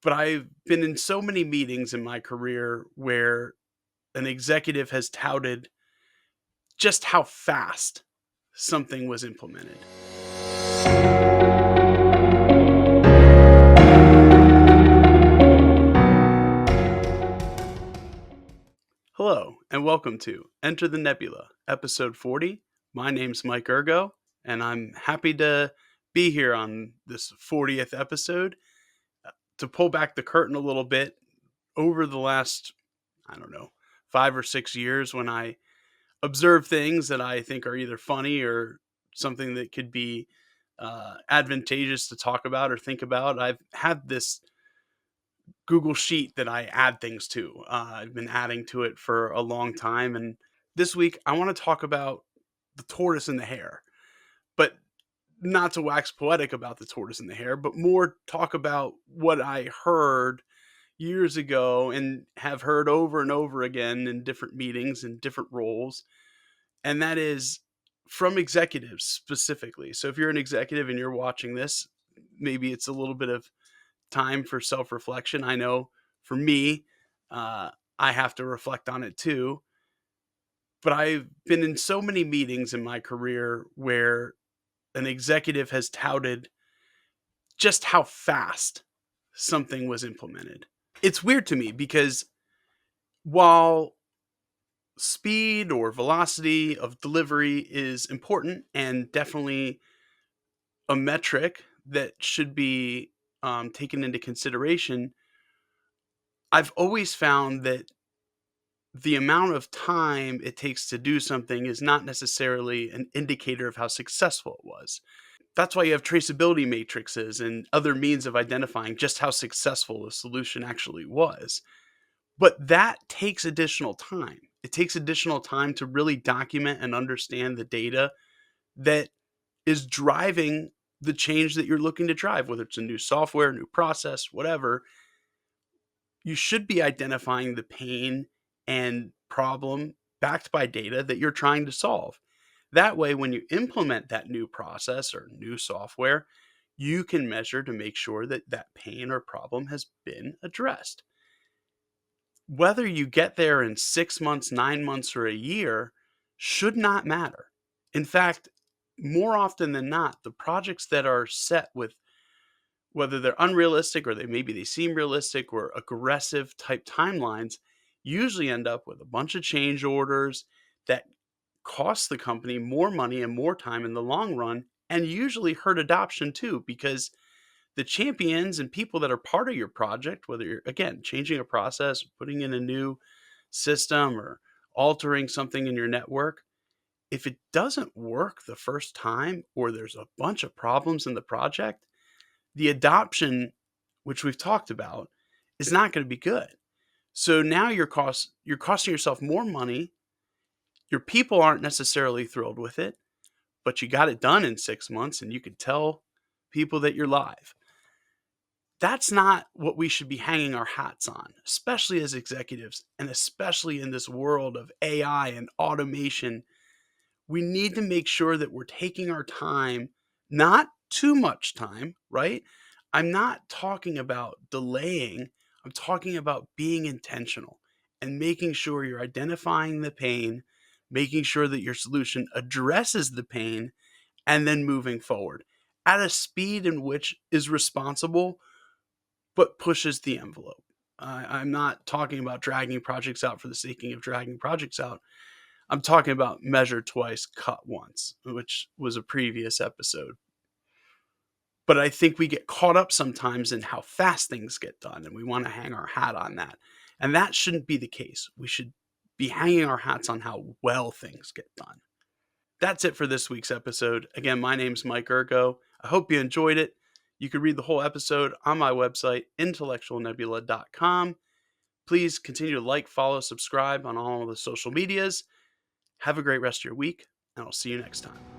But I've been in so many meetings in my career where an executive has touted just how fast something was implemented. Hello, and welcome to Enter the Nebula, episode 40. My name's Mike Ergo, and I'm happy to be here on this 40th episode to pull back the curtain a little bit over the last, I don't know, 5 or 6 years when I observe things that I think are either funny or something that could be advantageous to talk about or think about. I've had this Google Sheet that I add things to. I've been adding to it for a long time. And this week, I want to talk about the tortoise and the hare, but not to wax poetic about the tortoise and the hare, but more talk about what I heard years ago and have heard over and over again in different meetings and different roles. And that is from executives specifically. So if you're an executive and you're watching this, maybe it's a little bit of time for self reflection. I know for me, I have to reflect on it too. But I've been in so many meetings in my career where an executive has touted just how fast something was implemented. It's weird to me because while speed or velocity of delivery is important and definitely a metric that should be taken into consideration, I've always found that the amount of time it takes to do something is not necessarily an indicator of how successful it was. That's why you have traceability matrices and other means of identifying just how successful a solution actually was. But that takes additional time. It takes additional time to really document and understand the data that is driving the change that you're looking to drive, whether it's a new software, new process, whatever. You should be identifying the pain and problem backed by data that you're trying to solve. That way, when you implement that new process or new software, you can measure to make sure that that pain or problem has been addressed. Whether you get there in 6 months, 9 months, or a year should not matter. In fact, more often than not, the projects that are set with whether they're unrealistic or maybe they seem realistic or aggressive type timelines usually end up with a bunch of change orders that cost the company more money and more time in the long run and usually hurt adoption too because the champions and people that are part of your project, whether you're again changing a process, putting in a new system or altering something in your network, if it doesn't work the first time or there's a bunch of problems in the project, the adoption, which we've talked about, is not going to be good. So now you're costing yourself more money. Your people aren't necessarily thrilled with it, but you got it done in 6 months and you can tell people that you're live. That's not what we should be hanging our hats on, especially as executives and especially in this world of AI and automation. We need to make sure that we're taking our time, not too much time, right? I'm not talking about delaying. I'm talking about being intentional and making sure you're identifying the pain, making sure that your solution addresses the pain, and then moving forward at a speed in which is responsible but pushes the envelope. I'm not talking about dragging projects out for the sake of dragging projects out. I'm talking about measure twice, cut once, which was a previous episode. But I think we get caught up sometimes in how fast things get done, and we want to hang our hat on that. And that shouldn't be the case. We should be hanging our hats on how well things get done. That's it for this week's episode. Again, my name's Mike Ergo. I hope you enjoyed it. You can read the whole episode on my website, intellectualnebula.com. Please continue to like, follow, subscribe on all the social medias. Have a great rest of your week, and I'll see you next time.